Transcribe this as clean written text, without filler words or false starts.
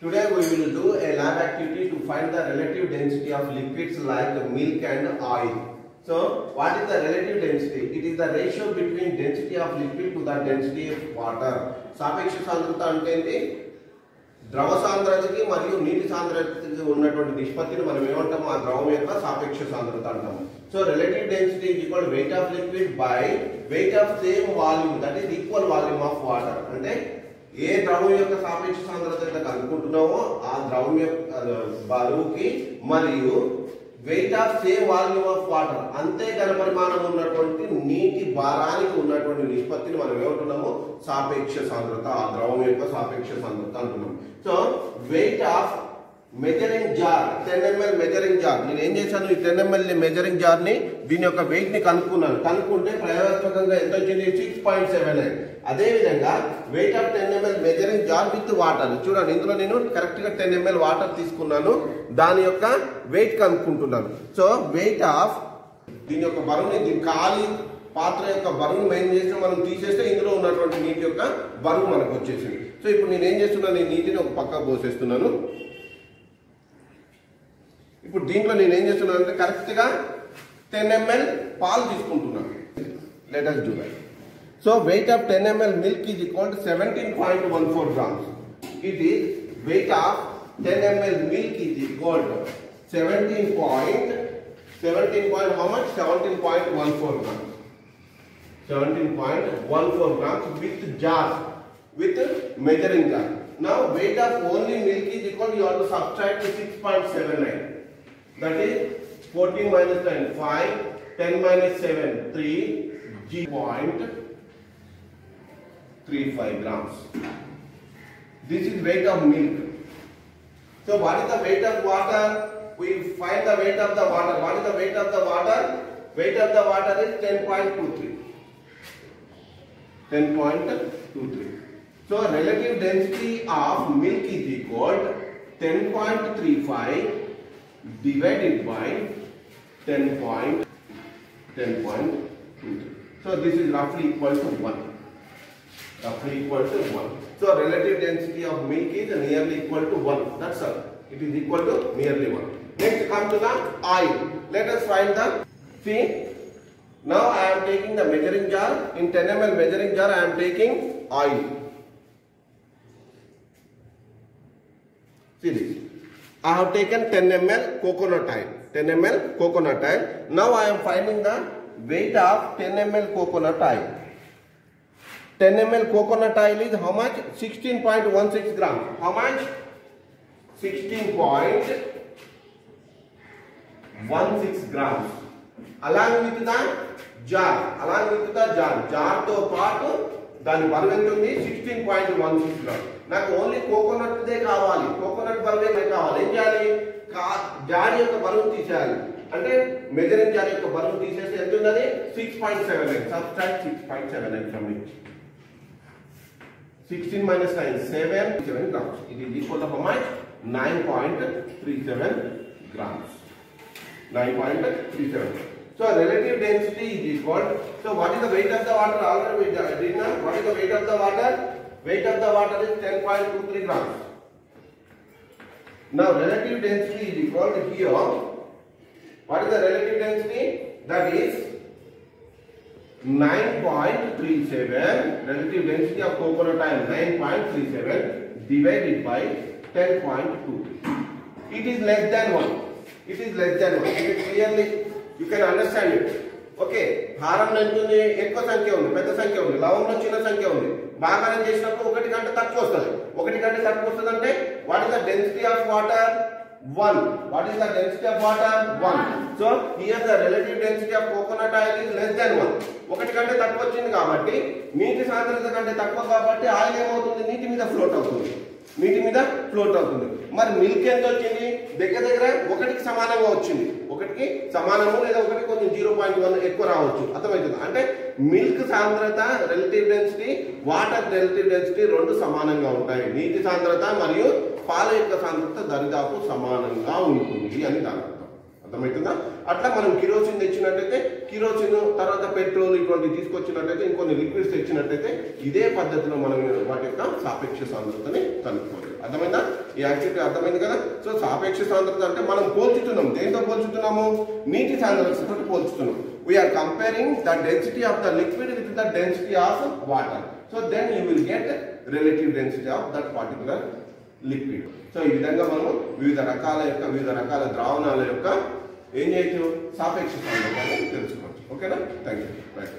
Today we will do a lab activity to find the relative density of liquids like milk and oil. So, what is the relative density? It is the ratio between density of liquid to the density of water. సాపేక్ష సాంద్రత అంటే ఏంటి? ద్రవ సాంద్రతకి మరియు నీటి సాంద్రతకి ఉన్నటువంటి నిష్పత్తిని మనం ఏమంటాము? ఆ ద్రవం యొక్క సాపేక్ష సాంద్రత అంటాము. So, relative density is equal to weight of liquid by weight of same volume, that is equal volume of water. అంటే ఏ ద్రవం యొక్క సాపేక్ష సాంద్రత అయితే కనుక్కుంటున్నామో ఆ ద్రవం యొక్క బరువుకి మరియు weight of same volume of water అంతే ఘనపరిమాణం ఉన్నటువంటి నీటి భారానికి ఉన్నటువంటి నిష్పత్తిని మనం ఏమంటున్నాము? సాపేక్ష సాంద్రత. ఆ ద్రవం యొక్క సాపేక్ష సాంద్రత అంటున్నాం. So weight of measuring jar 10 ml measuring jar, నేను ఏం చేశాను? ఈ 10 ml మెజరింగ్ జార్ ని దీని యొక్క వెయిట్ ని కనుక్కున్నాను. కనుక్కుంటే ప్రయోగాత్మకంగా ఎంత వచ్చింది? 6.79. అదే విధంగా weight of 10 ml measuring jar with water, చూడండి ఇందులో నేను కరెక్ట్ గా 10 ml వాటర్ తీసుకున్నాను, దాని యొక్క వెయిట్ కనుక్కుంటున్నాను. సో వెయిట్ ఆఫ్ దీని యొక్క బరువుని, దీని ఖాళీ పాత్ర యొక్క బరువును మెయిన్ చేసి మనం తీసేస్తే ఇందులో ఉన్నటువంటి నీటి యొక్క బరువు మనకు వచ్చేసింది. సో ఇప్పుడు నేను ఏం చేస్తున్నాను? ఈ నీటిని ఒక పక్క పోసేస్తున్నాను. ఇప్పుడు దీంట్లో నేను ఏం చేస్తున్నాను అంటే కరెక్ట్ గా 10 ml పాలు తీసుకుంటున్నాను. Let us do that. So weight of 10 ml milk is equal to 17.14 grams. It is weight of 10 ml milk is equal to 17 how much? 17.14 grams. 17.14 grams with jar, with measuring jar. Now weight of only milk is equal to, you have to subtract to 6.79. That is 14 minus 10, 5, 10 minus 7, 3, G.35 grams. This is weight of milk. So what is the weight of water? We find the weight of the water. What is the weight of the water? Weight of the water is 10.23. 10.23. So relative density of milk is equal to 10.35 divided by 10.23. So this is roughly equal to 1. Roughly equal to 1. So relative density of milk is nearly equal to 1. That's all. It is equal to nearly 1. Next come to the oil. Let us find the, see, now I am taking the measuring jar. In 10 ml measuring jar I am taking oil. See this. I have taken 10 ml coconut oil. 10 ml coconut oil. Now I am finding the weight of 10 ml coconut oil. 10 ml coconut oil is how much? 16.16 grams. How much? 16.16 grams. Along with the jar. Jar to part దాని బరువు ఎంత ఉంది? 16.16 gram. నాకు only coconut they కావాలి, coconut బరువే కావాలి. ఏం చేయాలి? Jar యొక్క బరువు తీసేయాలి. అంటే మెజరింగ్ జార్ యొక్క బరువు తీసేస్తే ఎంత ఉన్నది? 6.79. Subtract 6.79 from it. 16 minus 9, 7 grams. It is equal to how much? 9.37 grams. 9.37. So relative density is equal. So what is the weight of the water? Already we did not. What is the weight of the water? Weight of the water is 10.23 grams. Now relative density is equal to here. What is the relative density? That is 9.37. Relative density of coconut oil 9.37 divided by 10.23. It is less than 1. It is less than 1. It is clearly. You can understand it. Okay, హారంలో ఉంటుంది, ఎక్కువ సంఖ్య ఉంది, పెద్ద సంఖ్య ఉంది, లవంలో చిన్న సంఖ్య ఉంది. భాగానం చేసినప్పుడు 1 కంటే తక్కువ వస్తుంది. 1 కంటే తక్కువ వస్తుంది అంటే what is the density of water? 1. What is the density of water? 1. So here the relative density of coconut oil is less than 1. 1 కంటే తక్కువ వచ్చింది కాబట్టి, నీటి సాంద్రత కంటే తక్కువ కాబట్టి ఆయిల్ ఏమవుతుంది? నీటి మీద ఫ్లోట్ అవుతుంది. మరి మిల్క్ ఎంత వచ్చింది? దగ్గర 1కి సమానంగా వచ్చింది. 1కి సమానము లేదా 1 కొంచెం 0.1 ఎక్కువ రావచ్చు. అర్థమవుతుంది? అంటే మిల్క్ సాంద్రత relative density, water relative density రెండు సమానంగా ఉంటాయి. నీటి సాంద్రత మరియు పాల యొక్క సాంద్రత దరిదాపు సమానంగా ఉంటుంది అని దాని అర్థం. అర్థమవుతుందా? అట్లా మనం కిరోసిన్ తెచ్చినట్టయితే, కిరోసిన్ తర్వాత పెట్రోల్ ఇటువంటి తీసుకొచ్చినట్టయితే, ఇంకొన్ని లిక్విడ్స్ తెచ్చినట్టయితే ఇదే పద్ధతిలో మనం వాటి యొక్క సాపేక్ష సాంద్రతని కనుక్కోవాలి. అర్థమైందా? ఈ యాక్టివిటీ అర్థమైంది కదా. సో సాపేక్ష సాంద్రత అంటే మనం పోల్చుతున్నాం, దేంతో పోల్చుతున్నాము, నీటి సాంద్రతతో పోల్చుతున్నాం. We are comparing the density of the liquid with the density of water. So then you will get relative density of that particular liquid. So ఈ విధంగా మనం వివిధ రకాల ద్రావణాల యొక్క ఏం చేయొచ్చు, సాపేక్ష సాంద్రతను తెలుసుకోవచ్చు. ఓకేనా, థ్యాంక్ యూ. రైట్.